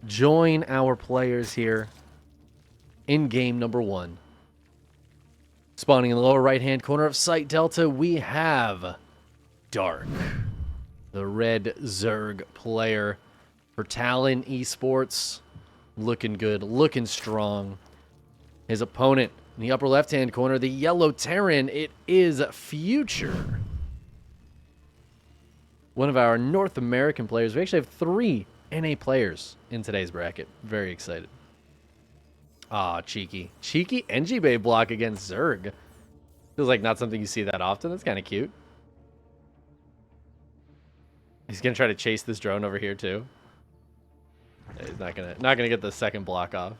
join our players here in game number 1. Spawning in the lower right-hand corner of Site Delta, we have Dark, the red Zerg player for Talon Esports. Looking good, looking strong. His opponent in the upper left-hand corner, the yellow Terran, it is Future. One of our North American players. We actually have 3 NA players in today's bracket. Very excited. Ah, cheeky. Cheeky NG-Bay block against Zerg. Feels like not something you see that often. That's kind of cute. He's going to try to chase this drone over here, too. He's not gonna get the second block off.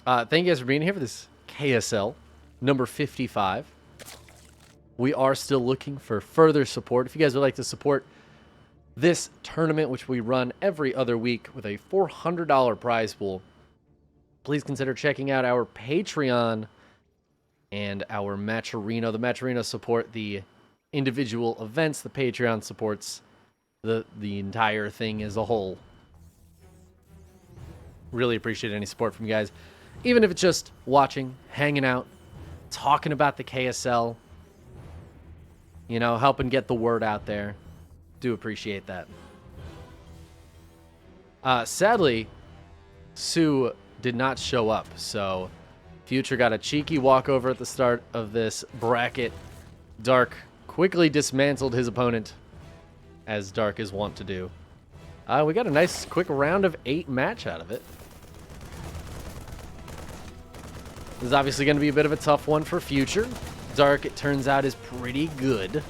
Thank you guys for being here for this KSL number 55. We are still looking for further support. If you guys would like to support this tournament, which we run every other week with a $400 prize pool, please consider checking out our Patreon and our Matcherino. The Matcherino support the individual events. The Patreon supports the entire thing as a whole. Really appreciate any support from you guys. Even if it's just watching, hanging out, talking about the KSL, you know, helping get the word out there. Do appreciate that. Sadly, Sue did not show up, so Future got a cheeky walkover at the start of this bracket. Dark quickly dismantled his opponent, as Dark is wont to do. We got a nice quick round of 8 match out of it. This is obviously going to be a bit of a tough one for Future. Dark, it turns out, is pretty good.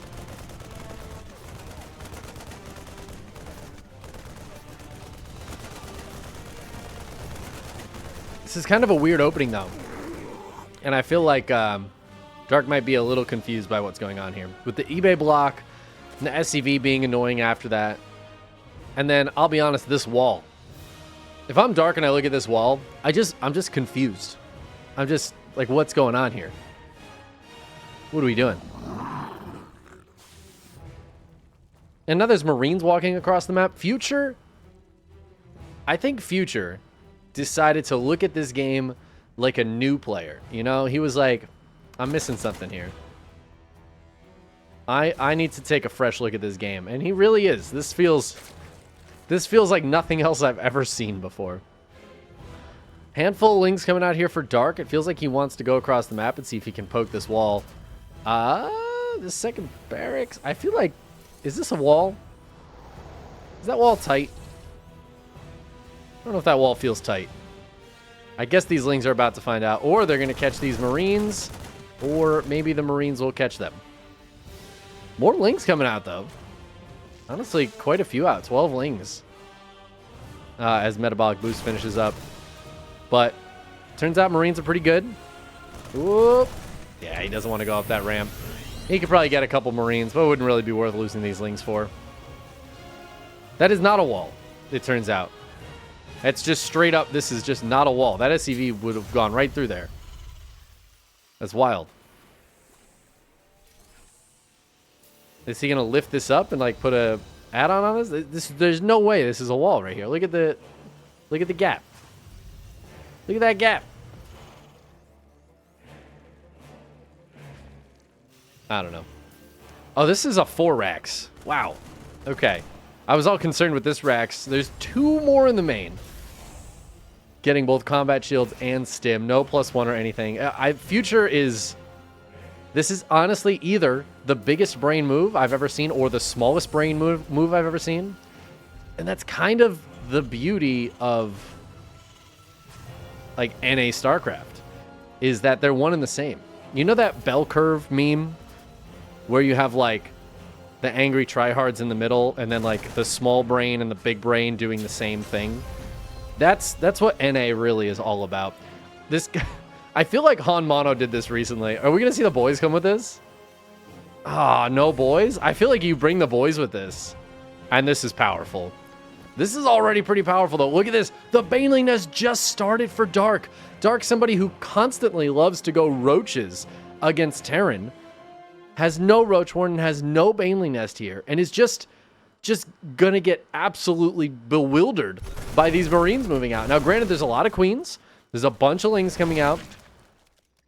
This is kind of a weird opening, though. And I feel like Dark might be a little confused by what's going on here. With the eBay block and the SCV being annoying after that. And then, I'll be honest, this wall. If I'm Dark and I look at this wall, I'm just confused. I'm just like, what's going on here? What are we doing? And now there's Marines walking across the map. Future, I think Future decided to look at this game like a new player. You know, he was like, I'm missing something here. I need to take a fresh look at this game. And he really is. This feels like nothing else I've ever seen before. Handful of lings coming out here for Dark. It feels like he wants to go across the map and see if he can poke this wall. The second barracks. I feel like, is this a wall? Is that wall tight? I don't know if that wall feels tight. I guess these lings are about to find out. Or they're going to catch these Marines. Or maybe the Marines will catch them. More lings coming out, though. Honestly, quite a few out. 12 lings. As Metabolic Boost finishes up. But turns out Marines are pretty good. Whoop. Yeah, he doesn't want to go up that ramp. He could probably get a couple Marines, but it wouldn't really be worth losing these lings for. That is not a wall, it turns out. That's just straight up, this is just not a wall. That SCV would have gone right through there. That's wild. Is he going to lift this up and like put a add-on on this? There's no way this is a wall right here. Look at the gap. Look at that gap. I don't know. Oh, this is a 4 racks. Wow. Okay. I was all concerned with this racks. There's 2 more in the main. Getting both combat shields and stim. No +1 or anything. Future is... This is honestly either the biggest brain move I've ever seen or the smallest brain move I've ever seen. And that's kind of the beauty of like NA StarCraft, is that they're one and the same. You know that bell curve meme where you have like the angry tryhards in the middle and then like the small brain and the big brain doing the same thing? That's what NA really is all about. This guy, I feel like Han Mono did this recently. Are we going to see the boys come with this? Ah, no boys? I feel like you bring the boys with this. And this is powerful. This is already pretty powerful, though. Look at this. The Baneling Nest just started for Dark. Dark, somebody who constantly loves to go roaches against Terran, has no Roach Warden, has no Baneling Nest here, and is just just going to get absolutely bewildered by these Marines moving out. Now, granted, there's a lot of Queens. There's a bunch of Lings coming out.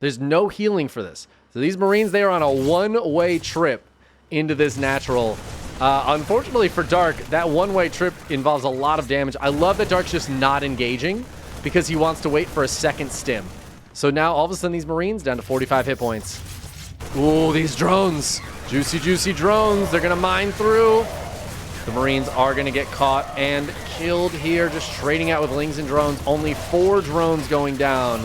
There's no healing for this. So these Marines, they are on a one-way trip into this natural. Unfortunately for Dark, that one-way trip involves a lot of damage. I love that Dark's just not engaging because he wants to wait for a second stim. So now, all of a sudden, these Marines down to 45 hit points. Ooh, these drones. Juicy, juicy drones. They're going to mine through. The Marines are going to get caught and killed here, just trading out with Lings and drones. Only 4 drones going down.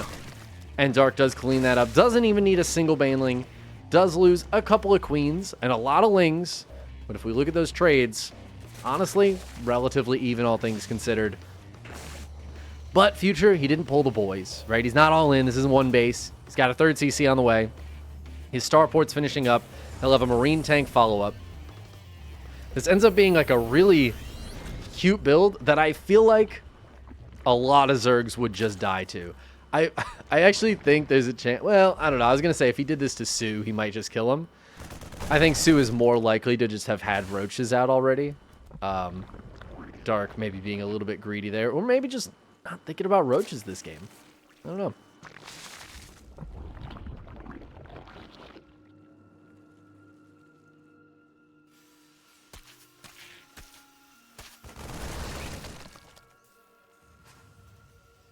And Dark does clean that up. Doesn't even need a single Baneling. Does lose a couple of Queens and a lot of Lings. But if we look at those trades, honestly, relatively even, all things considered. But Future, he didn't pull the boys, right? He's not all in. This isn't one base. He's got a 3rd CC on the way. His starport's finishing up. He'll have a Marine tank follow-up. This ends up being like a really cute build that I feel like a lot of Zergs would just die to. I actually think there's a chance. Well, I don't know. I was going to say if he did this to Sue, he might just kill him. I think Sue is more likely to just have had roaches out already. Dark maybe being a little bit greedy there. Or maybe just not thinking about roaches this game. I don't know.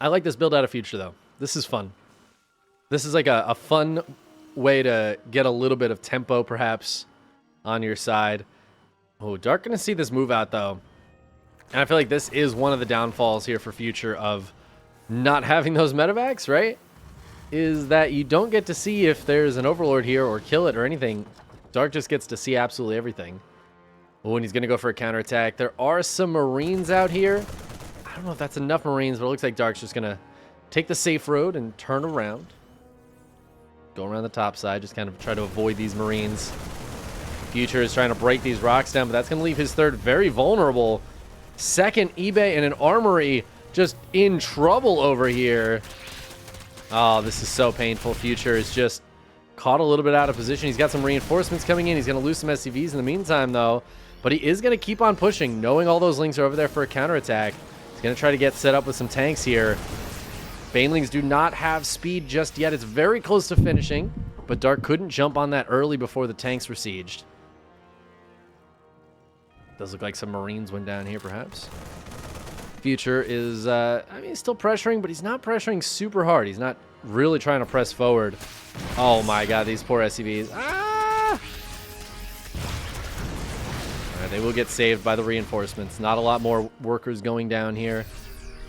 I like this build out of Future, though. This is fun. This is like a fun way to get a little bit of tempo, perhaps, on your side. Oh, Dark going to see this move out, though. And I feel like this is one of the downfalls here for Future of not having those medevacs, right? Is that you don't get to see if there's an Overlord here or kill it or anything. Dark just gets to see absolutely everything. Oh, and he's going to go for a counterattack. There are some Marines out here. I don't know if that's enough Marines, but it looks like Dark's just going to take the safe road and turn around. Go around the top side, just kind of try to avoid these Marines. Future is trying to break these rocks down, but that's going to leave his 3rd very vulnerable. 2nd, eBay and an Armory just in trouble over here. Oh, this is so painful. Future is just caught a little bit out of position. He's got some reinforcements coming in. He's going to lose some SCVs in the meantime, though. But he is going to keep on pushing, knowing all those Lings are over there for a counterattack. He's going to try to get set up with some tanks here. Banelings do not have speed just yet. It's very close to finishing, but Dark couldn't jump on that early before the tanks were sieged. Does look like some Marines went down here, perhaps. Future is, I mean, he's still pressuring, but he's not pressuring super hard. He's not really trying to press forward. Oh my god, these poor SCVs. Ah! All right, they will get saved by the reinforcements. Not a lot more workers going down here.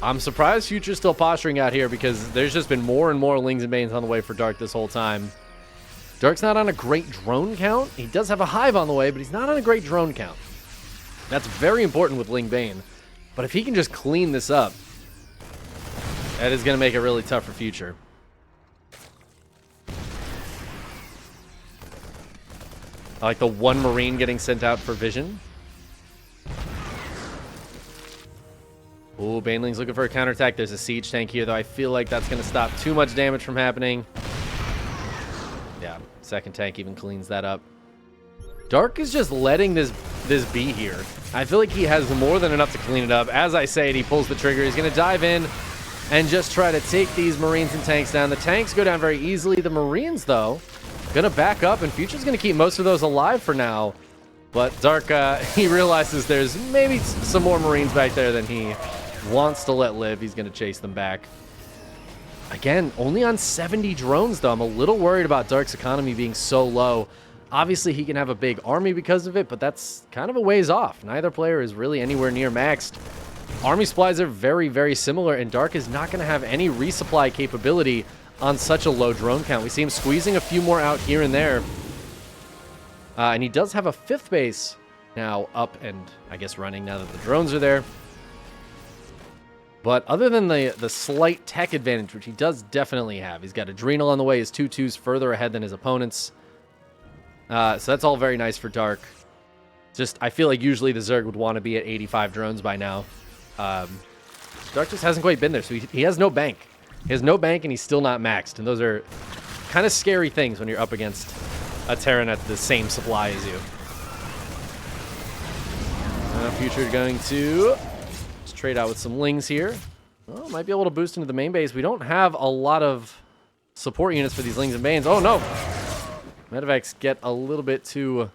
I'm surprised Future's still posturing out here because there's just been more and more Lings and Banes on the way for Dark this whole time. Dark's not on a great drone count. He does have a hive on the way, but he's not on a great drone count. That's very important with Ling Bane. But if he can just clean this up, that is going to make it really tough for Future. I like the 1 Marine getting sent out for vision. Ooh, Baneling's looking for a counterattack. There's a siege tank here, though. I feel like that's going to stop too much damage from happening. Yeah, 2nd tank even cleans that up. Dark is just letting this be here. I feel like he has more than enough to clean it up. As I say it, he pulls the trigger. He's going to dive in and just try to take these Marines and tanks down. The tanks go down very easily. The Marines, though, going to back up, and Future's going to keep most of those alive for now. But Dark, he realizes there's maybe some more Marines back there than he wants to let live. He's going to chase them back. Again, only on 70 drones, though. I'm a little worried about Dark's economy being so low. Obviously, he can have a big army because of it, but that's kind of a ways off. Neither player is really anywhere near maxed. Army supplies are very, very similar, and Dark is not going to have any resupply capability on such a low drone count. We see him squeezing a few more out here and there. And he does have a 5th base now up and, I guess, running now that the drones are there. But other than the slight tech advantage, which he does definitely have, he's got Adrenal on the way. His 2-2's further ahead than his opponents. So that's all very nice for Dark. Just, I feel like usually the Zerg would want to be at 85 drones by now. Dark just hasn't quite been there, so he has no bank. He has no bank, and he's still not maxed. And those are kind of scary things when you're up against a Terran at the same supply as you. Future going to just trade out with some Lings here. Oh, might be able to boost into the main base. We don't have a lot of support units for these Lings and Banes. Oh, no. Medevacs get a little bit too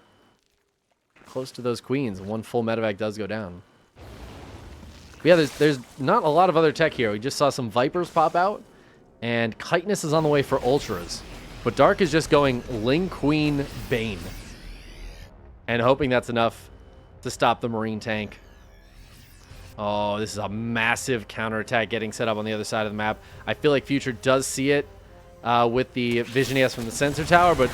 close to those queens. One full medevac does go down. But yeah, there's not a lot of other tech here. We just saw some Vipers pop out, and Chitinous is on the way for Ultras. But Dark is just going Ling, Queen, Bane, and hoping that's enough to stop the Marine tank. Oh, this is a massive counterattack getting set up on the other side of the map. I feel like Future does see it with the vision he has from the sensor tower, but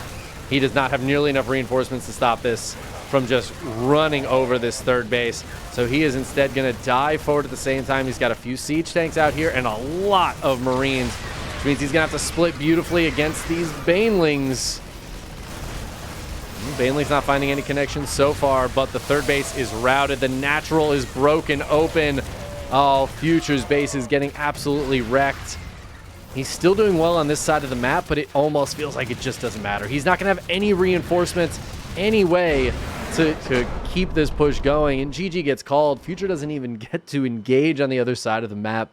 he does not have nearly enough reinforcements to stop this from just running over this third base. So he is instead going to dive forward at the same time. He's got a few siege tanks out here and a lot of Marines, which means he's going to have to split beautifully against these Banelings. Baneling's not finding any connections so far, but the third base is routed. The natural is broken open. Oh, Future's base is getting absolutely wrecked. He's still doing well on this side of the map, but it almost feels like it just doesn't matter. He's not going to have any reinforcements anyway to keep this push going, and GG gets called. Future doesn't even get to engage on the other side of the map.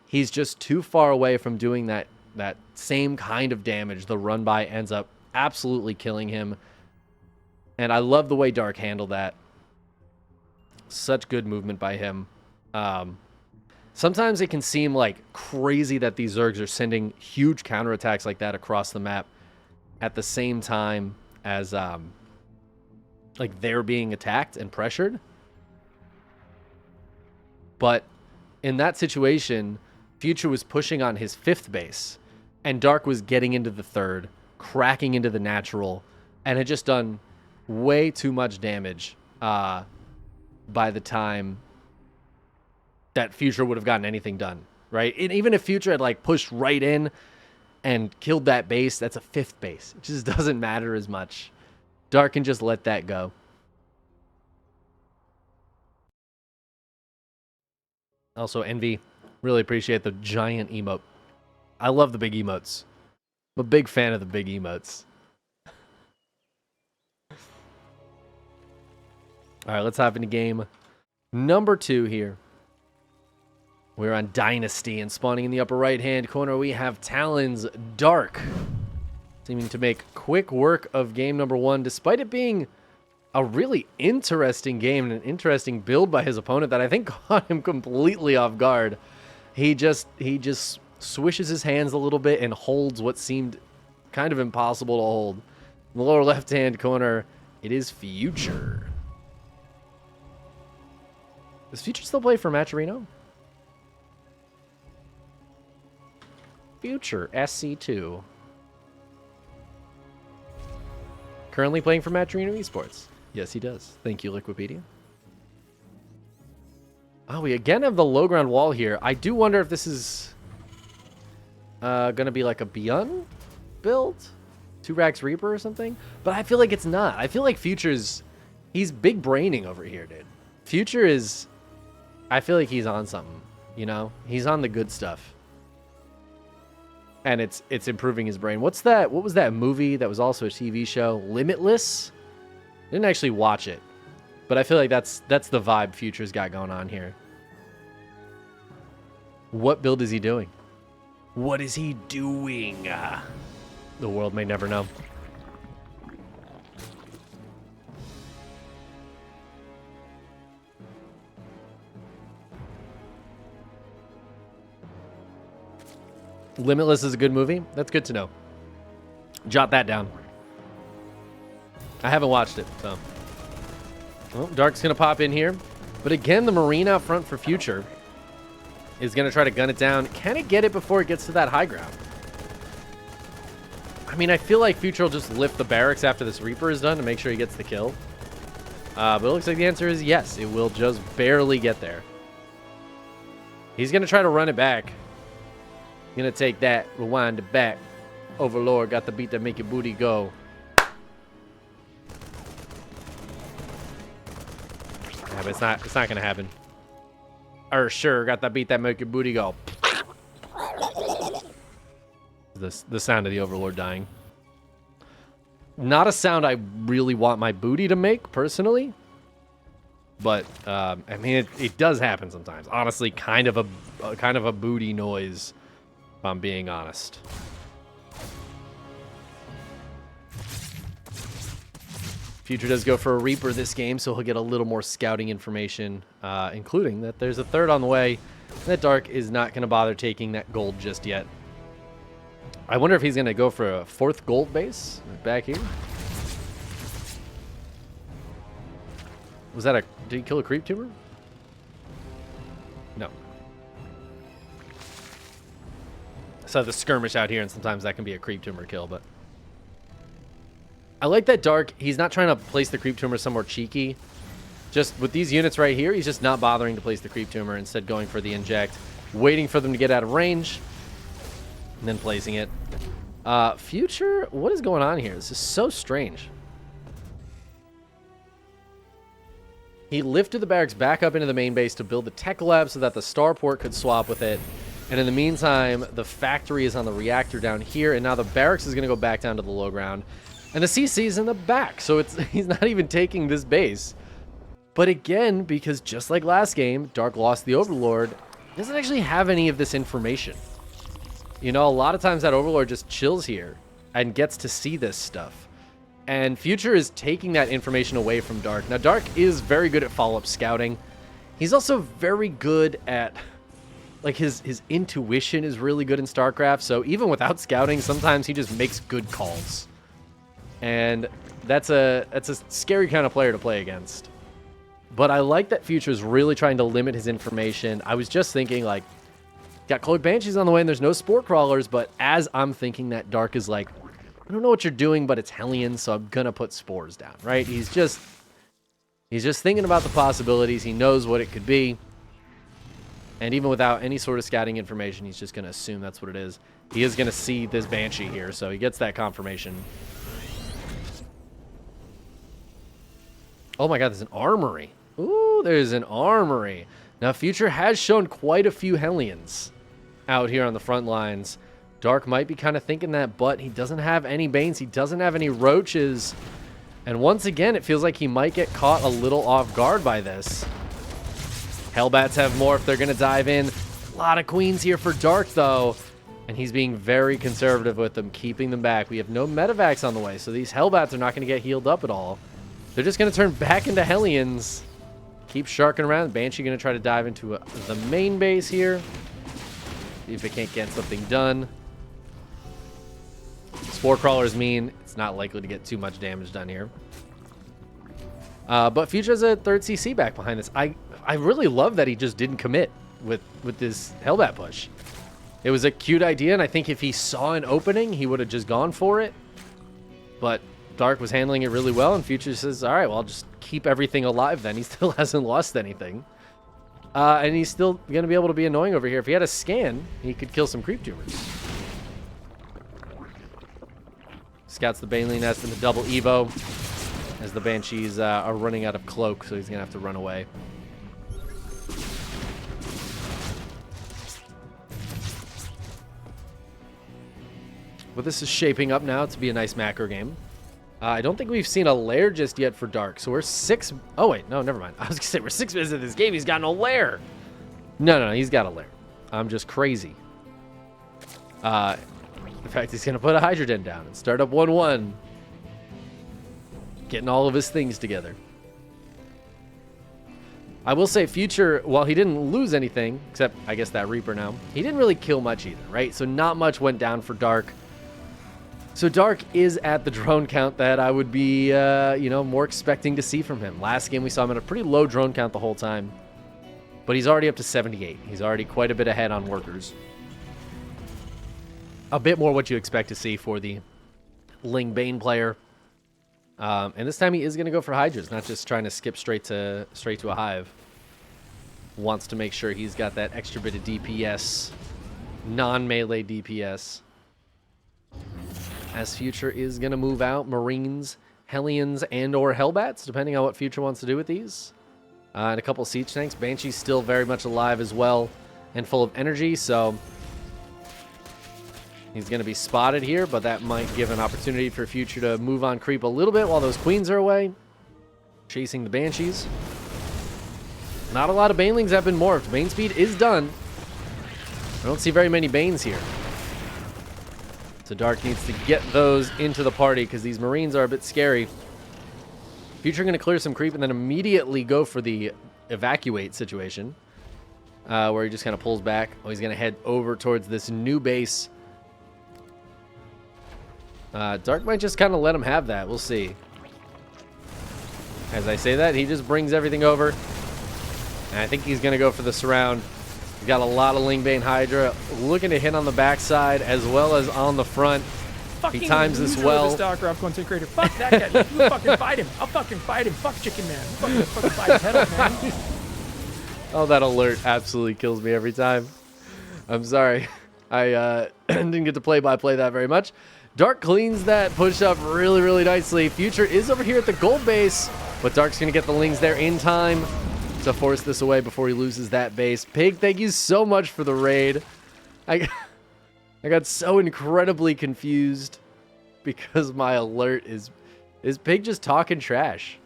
He's just too far away from doing that same kind of damage. The run by ends up absolutely killing him. And I love the way Dark handled that. Such good movement by him. Sometimes it can seem like crazy that these Zergs are sending huge counterattacks like that across the map at the same time as like they're being attacked and pressured. But in that situation, Future was pushing on his 5th base, and Dark was getting into the 3rd, cracking into the natural, and had just done way too much damage by the time that Future would have gotten anything done, right? And even if Future had like pushed right in and killed that base, that's a 5th base. It just doesn't matter as much. Dark can just let that go. Also, Envy, really appreciate the giant emote. I love the big emotes. I'm a big fan of the big emotes. All right, let's hop into game number 2 here. We're on Dynasty, and spawning in the upper right-hand corner, we have Talon's Dark, seeming to make quick work of game number 1, despite it being a really interesting game and an interesting build by his opponent that I think caught him completely off guard. He just swishes his hands a little bit and holds what seemed kind of impossible to hold. In the lower left-hand corner, it is Future. Does Future still play for Matcherino? Future, SC2. Currently playing for Matcherino Esports. Yes, he does. Thank you, Liquipedia. Oh, we again have the low ground wall here. I do wonder if this is going to be like a Beyond build? 2-Rax Reaper or something? But I feel like it's not. I feel like Future's... He's big braining over here, dude. Future is... I feel like he's on something, you know? He's on the good stuff. And it's improving his brain. What's that? What was that movie that was also a TV show? Limitless? Didn't actually watch it. But I feel like that's the vibe Future's got going on here. What build is he doing? What is he doing? The world may never know. Limitless is a good movie. That's good to know. Jot that down. I haven't watched it, so. Well, Dark's going to pop in here. But again, the Marine out front for Future is going to try to gun it down. Can it get it before it gets to that high ground? I mean, I feel like Future will just lift the barracks after this Reaper is done to make sure he gets the kill. But it looks like the answer is yes. It will just barely get there. He's going to try to run it back. Gonna take that, rewind it back. Overlord got the beat that make your booty go. Yeah, but it's not gonna happen. Sure, got that beat that make your booty go. The sound of the Overlord dying. Not a sound I really want my booty to make, personally. But I mean, it does happen sometimes. Honestly, kind of a booty noise, if I'm being honest. Future does go for a Reaper this game, so he'll get a little more scouting information, including that there's a third on the way. That Dark is not going to bother taking that gold just yet. I wonder if he's going to go for a 4th gold base back here. Was that a... Did he kill a creep tumor? No. So the skirmish out here, and sometimes that can be a creep tumor kill, but... I like that Dark, he's not trying to place the creep tumor somewhere cheeky. Just with these units right here, he's just not bothering to place the creep tumor, instead going for the inject, waiting for them to get out of range, and then placing it. Future, what is going on here? This is so strange. He lifted the barracks back up into the main base to build the tech lab so that the starport could swap with it. And in the meantime, the factory is on the reactor down here, and now the barracks is going to go back down to the low ground. And the CC is in the back, so he's not even taking this base. But again, because just like last game, Dark lost the Overlord, he doesn't actually have any of this information. You know, a lot of times that Overlord just chills here and gets to see this stuff. And Future is taking that information away from Dark. Now, Dark is very good at follow-up scouting. He's also very good at... Like, his intuition is really good in StarCraft, so even without scouting, sometimes he just makes good calls. And that's a scary kind of player to play against. But I like that Future's really trying to limit his information. I was just thinking, like, got Cloak Banshees on the way and there's no Spore Crawlers, but as I'm thinking that, Dark is like, I don't know what you're doing, but it's Hellion, so I'm gonna put spores down, right? He's just thinking about the possibilities. He knows what it could be. And even without any sort of scouting information, he's just gonna assume that's what it is. He is gonna see this Banshee here, so he gets that confirmation. Oh my god, there's an armory. Ooh, there's an armory. Now, Future has shown quite a few Hellions out here on the front lines. Dark might be kind of thinking that, but he doesn't have any Banes. He doesn't have any Roaches. And once again, it feels like he might get caught a little off guard by this. Hellbats have morphed. They're going to dive in. A lot of Queens here for Dark, though. And he's being very conservative with them, keeping them back. We have no Medivacs on the way, so these Hellbats are not going to get healed up at all. They're just going to turn back into Hellions. Keep sharking around. Banshee going to try to dive into the main base here. See if it can't get something done. Spore Crawlers mean it's not likely to get too much damage done here. But Future has a 3rd CC back behind this. I really love that he just didn't commit with this Hellbat push. It was a cute idea, and I think if he saw an opening, he would have just gone for it. But Dark was handling it really well, and Future says, all right, well, I'll just keep everything alive then. He still hasn't lost anything. And he's still going to be able to be annoying over here. If he had a scan, he could kill some creep tumors. Scouts the Baneling Nest and the double Evo as the Banshees are running out of cloak, so he's going to have to run away. But this is shaping up now to be a nice macro game. I don't think we've seen a lair just yet for Dark, so we're 6... Oh, wait, no, never mind. I was going to say, we're 6 minutes into this game. He's got no lair. No, he's got a lair. I'm just crazy. In fact, he's going to put a Hydra Den down and start up 1-1. Getting all of his things together. I will say, Future, while he didn't lose anything, except, I guess, that Reaper now, he didn't really kill much either, right? So not much went down for Dark. So Dark is at the drone count that I would be, more expecting to see from him. Last game, we saw him at a pretty low drone count the whole time. But he's already up to 78. He's already quite a bit ahead on workers. A bit more what you expect to see for the Ling Bane player. And this time he is going to go for Hydras, not just trying to skip straight to a Hive. Wants to make sure he's got that extra bit of DPS, non-melee DPS. As Future is going to move out Marines, Hellions, and or Hellbats, depending on what Future wants to do with these. And a couple Siege Tanks. Banshee's still very much alive as well and full of energy, so he's going to be spotted here, but that might give an opportunity for Future to move on creep a little bit while those Queens are away. Chasing the Banshees. Not a lot of Banelings have been morphed. Bane speed is done. I don't see very many Banes here. So Dark needs to get those into the party because these Marines are a bit scary. Future going to clear some creep and then immediately go for the evacuate situation. Where he just kind of pulls back. Oh, he's going to head over towards this new base. Dark might just kind of let him have that. We'll see. As I say that, he just brings everything over. And I think he's going to go for the surround. He's got a lot of Lingbane Hydra looking to hit on the backside as well as on the front. Fucking he times this well. This Doctor Upcon Creator. Fuck that guy. You fucking fight him. I'll fucking fight him. Fuck Chickenman. Fucking fight his head off, man. Oh, that alert absolutely kills me every time. I'm sorry. I didn't get to play-by-play that very much. Dark cleans that push up really, really nicely. Future is over here at the gold base, but Dark's going to get the Lings there in time to force this away before he loses that base. Pig, thank you so much for the raid. I got so incredibly confused because my alert is Pig just talking trash.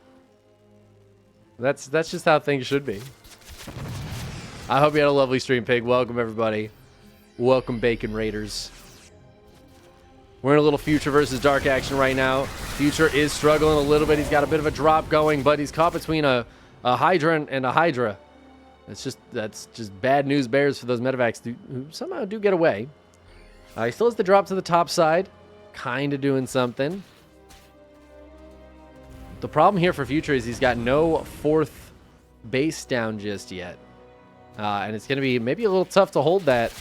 That's just how things should be. I hope you had a lovely stream, Pig. Welcome, everybody. Welcome, Bacon Raiders. We're in a little Future versus Dark action right now. Future is struggling a little bit. He's got a bit of a drop going, but he's caught between a Hydra and a Hydra. That's just bad news bears for those medevacs who somehow do get away. He still has the drop to the top side. Kind of doing something. The problem here for Future is he's got no fourth base down just yet. And it's going to be maybe a little tough to hold that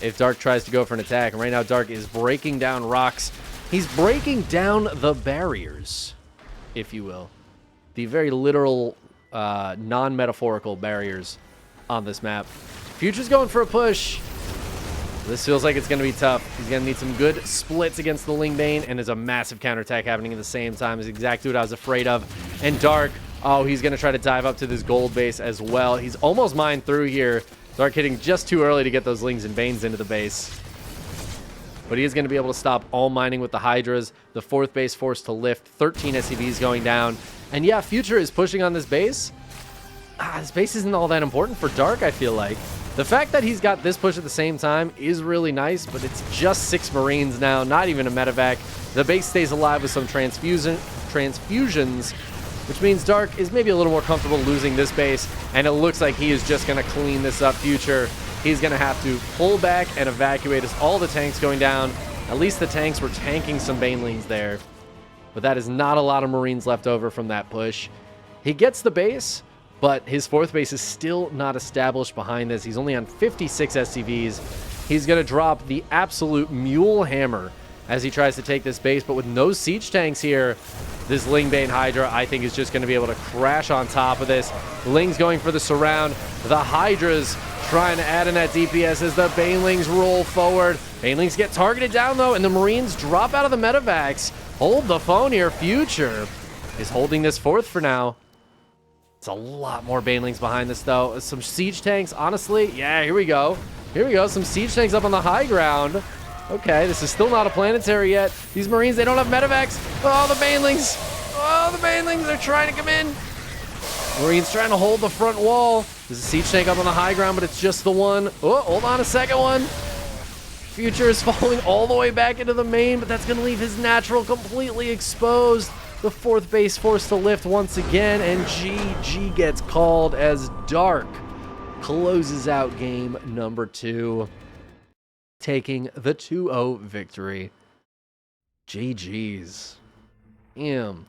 if Dark tries to go for an attack. And right now, Dark is breaking down rocks. He's breaking down the barriers, if you will. The very literal, non-metaphorical barriers on this map. Future's going for a push. This feels like it's going to be tough. He's going to need some good splits against the Lingbane, and there's a massive counterattack happening at the same time. Is exactly what I was afraid of. And Dark, oh, he's going to try to dive up to this gold base as well. He's almost mined through here. Dark hitting just too early to get those Lings and Banes into the base. But he is going to be able to stop all mining with the Hydras. The fourth base forced to lift. 13 SCVs going down. And yeah, Future is pushing on this base. This base isn't all that important for Dark, I feel like. The fact that he's got this push at the same time is really nice, but it's just 6 Marines now, not even a medevac. The base stays alive with some transfusions, which means Dark is maybe a little more comfortable losing this base, and it looks like he is just going to clean this up. Future, he's going to have to pull back and evacuate as all the tanks going down. At least the tanks were tanking some Banelings there, but that is not a lot of Marines left over from that push. He gets the base, but his fourth base is still not established behind this. He's only on 56 SCVs. He's going to drop the absolute mule hammer as he tries to take this base, but with no siege tanks here, this Lingbane Hydra, I think, is just going to be able to crash on top of this. Ling's going for the surround. The Hydras trying to add in that DPS as the Banelings roll forward. Banelings get targeted down, though, and the Marines drop out of the medevacs. Hold the phone here. Future is holding this fourth for now. It's a lot more Banelings behind this, though. Some siege tanks, honestly. Yeah, here we go. Here we go. Some siege tanks up on the high ground. Okay, this is still not a planetary yet. These Marines, they don't have medevacs. Oh, the Banelings. Oh, the Banelings, they're trying to come in. Marines trying to hold the front wall. There's a siege tank up on the high ground, but it's just the one. Oh, hold on a second one. Future is falling all the way back into the main, but that's going to leave his natural completely exposed. The fourth base forced to lift once again, and GG gets called as Dark closes out game number 2. Taking the 2-0 victory. GG's. Damn.